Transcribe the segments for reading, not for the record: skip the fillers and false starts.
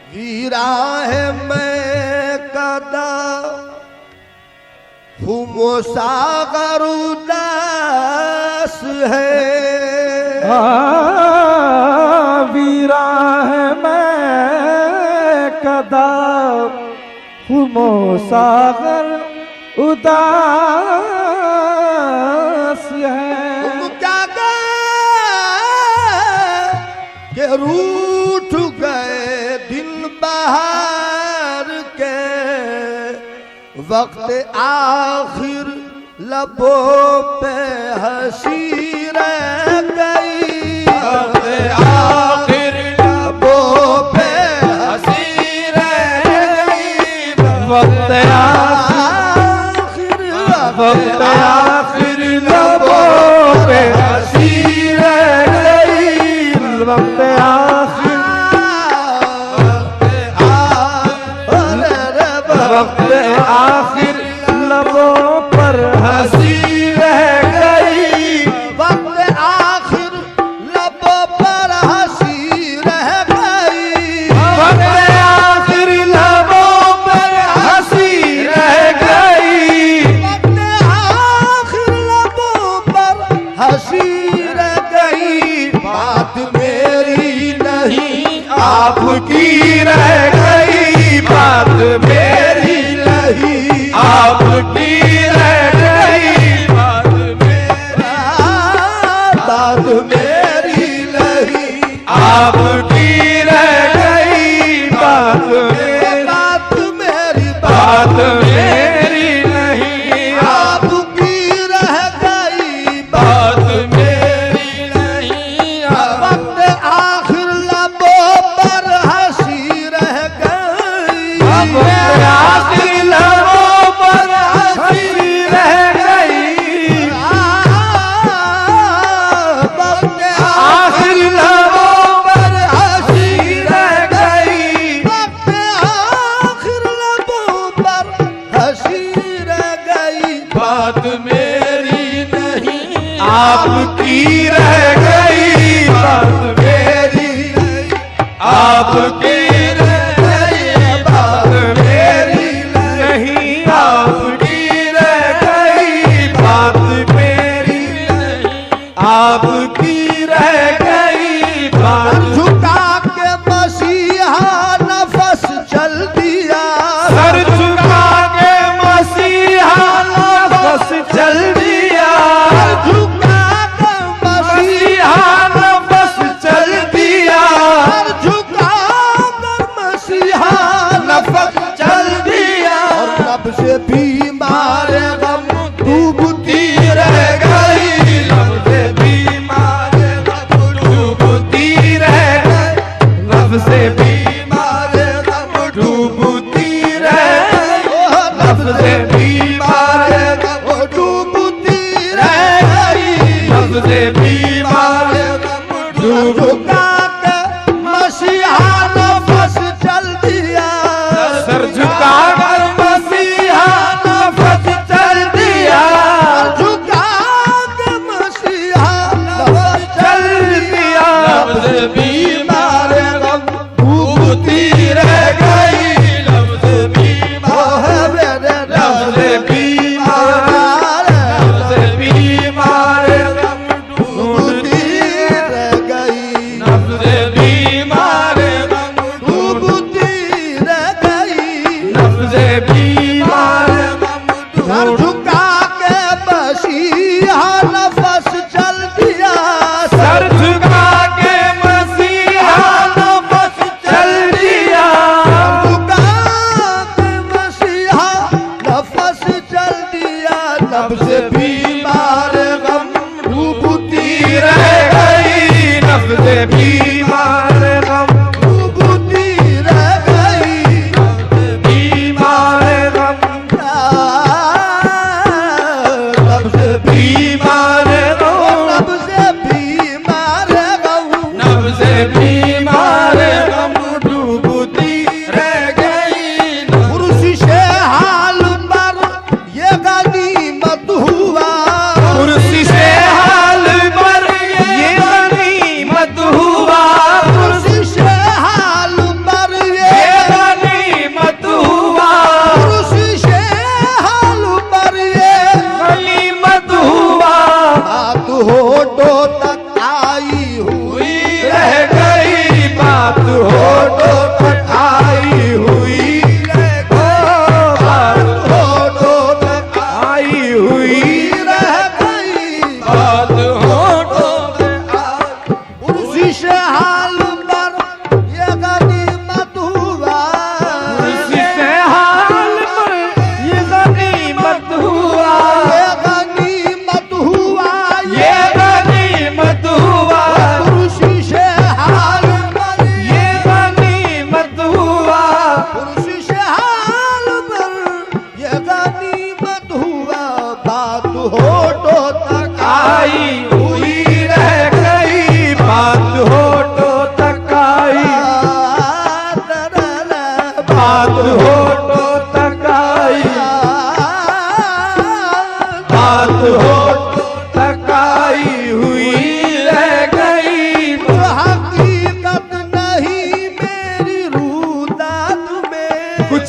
वीरा है मैं कदा हुमो सागर उदास है। वीरा है मैं कदा हुमो सागर उदास है। जागा के रूठ गए दिन बहार के वक्त आखिर लबों पे हंसी रह गई। वक्त आखिर लबों पे हंसी रह गई। वक्त आखिर लबों पे हंसी रह गई। वक्त आखिर लबों पर हंसी रह गई। वक्त आखिर लबों पर हंसी रह गई। वक्त आखिर लबों पर हंसी रह गई। वक्त आखिर लबों पर हंसी रह गई। बात मेरी नहीं आपकी रह गई। बात मेरी नहीं आपकी रह गई। बात मेरी नहीं आपकी रह गई। बात मेरी बात मेरी नहीं आपकी रह गई। बात मेरी नहीं। वक्त आखिर लबों पर हंसी रह गई। आखिर लबों पर हंसी रह गई। वक्त आखिर लबों पर हंसी रह गई। वक्त आखिर लबों पर हंसी रह गई। बात मेरी नहीं आपकी रह गई। बात मेरी नहीं आपकी रह गई। बात मेरी नहीं आपकी रह गई। बात मेरी नहीं आपकी रह गई। बात झुका के मसीहा नफस चल दिया। सर झुका के मसीहा नफस चल दिया। झुका के मसीहा नफस चल दिया। झुका कर मसीहा नफस चल दिया। और रब से बीमार गम डूबती रह गई। लब से बीमार गम डूबती रह गई। लब से बीमार गम डूबती रह गई। लब से बीमार गम डूबती रह गई। लब से बीमार गम डूबती झुका के मसीहा नफस चल दिया। सर झुका कर मसीहा नफस चल दिया। झुका के मसीहा नफस चल दिया। लब से बीमार गम डूबती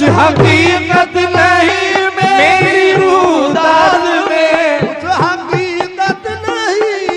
कुछ हकीकत नहीं मेरी रूदाद में, कुछ हकीकत नहीं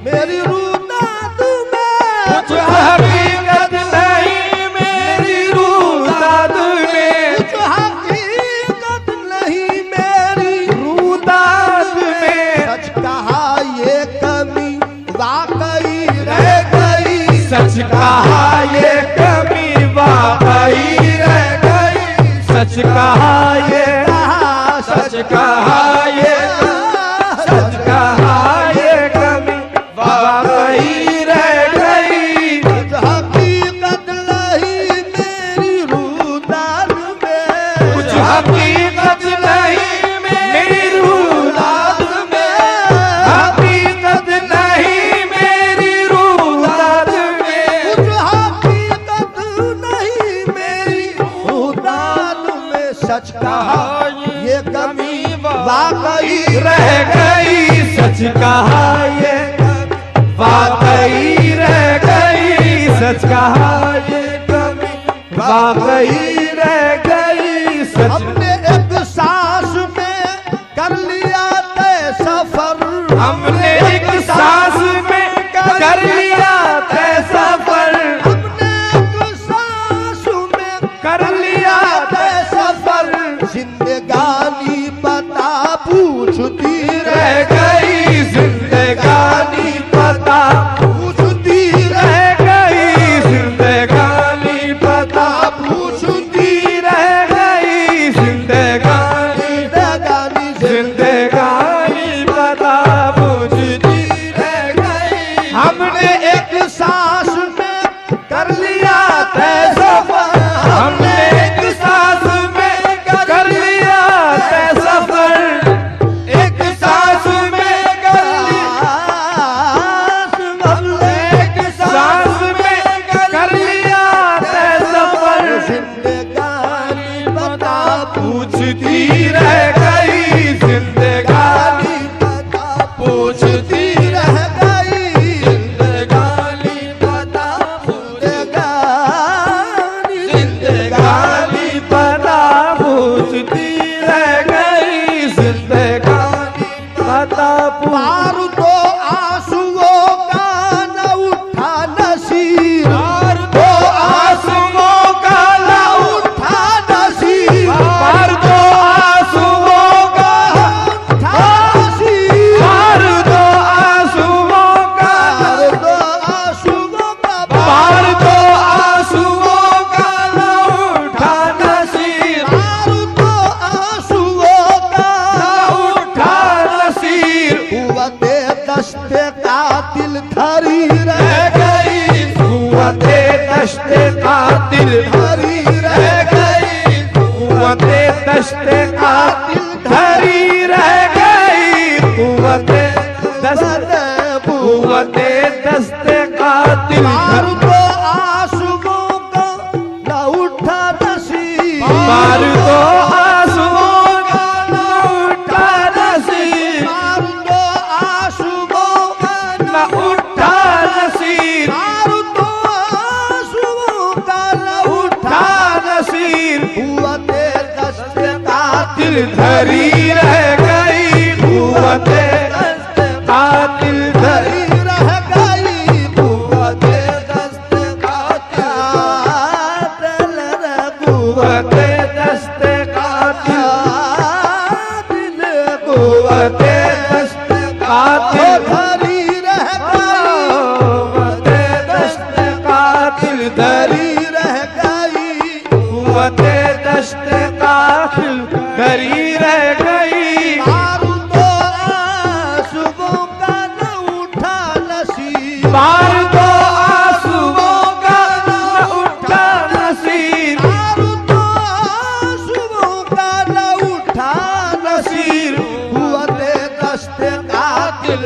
मेरी रूदाद में, कुछ हकीकत नहीं मेरी रूदाद में, कुछ हकीकत नहीं मेरी रूदाद में। सच कहा ये कमी वाकई रह गई, सच कहा ये कमी वाकई रह गई, सच कहा ये, सच कहा ये, सच कहा ये कमी वाकई रह गई। कुछ हकीकत नहीं मेरी रूदाद में, कुछ हकीकत नहीं मेरी रूदाद में, हकीकत नहीं मेरी रूदाद में, कुछ हकीकत नहीं मेरी रूदाद में। सच कहा ये कमी वाकई रह गई, सच कहा ये वाकई रह गई, सच कहा ये कमी वाकई रह गई। सच हमने एक सांस में कर लिया तय सफर, हमने एक सांस में कर लिया तय सफर, हमने एक सांस में कर लिया तय सफर। जिंदगानी पता पूछती रह गई, जिंदगानी पता पूछती रह गई, जिंदगानी पता पूछती रह गई, जिंदगानी जिंदगानी जिंदगानी पता पूछती रह गई। हमने एक सांस में कर लिया तय सफर, हमने एक सांस में कर लिया तय सफर, एक सांस में कर लिया, एक सांस में कर लिया तय सफर। जिंदगानी पता पूछती रह गई, जिंदगानी पूछती रह गई, जिंदगानी पता जिंदगानी पता पूछती रह गई, जिंदगानी पता पार दो आंसुओं का न उठा नसीर, पार दो आंसुओं का न उठा नसीर, पार दो आंसुओं का उठा नसीर, पार दो आंसुओं का पार दो आंसुओं का पार दो आंसुओं का न उठा नसीर, पार दो आंसुओं का न उठा नसीर। कुव्वते दस्ते कातिल धरी रह रह गई कुव्वते दश्ते कातिल, धरी रह गई कुव्वते दश्ते कातिल धरी रह गई, कुव्वते दस्ते कुव्वते दस्ते कातिल पार दो आंसुओं का न उठा नसीर, पार दो आंसुओं का न उठा नसीर, पार दो आंसुओं का न उठा नसीर, पार दो आंसुओं का न उठा उठा नसीर। कुव्वते दस्ते कातिल दिल धरी रह गई, कुव्वते कातिल धरी धरी रह गई, कुव्वते दस्ते कातिल रह कुव्वते दस्ते कातिल, दिल कुव्वते दस्ते कातिल, धरी रह गई, कुव्वते दस्ते कातिल धरी, धरी रह गई, कुव्वते दस्ते कातिल धरी रह गई। पार दो आंसुओं का न उठा नसीर, पार दो आंसुओं का न उठा नसीर, पार दो आंसुओं का न उठा नसीर, कुव्वते दस्ते कातिल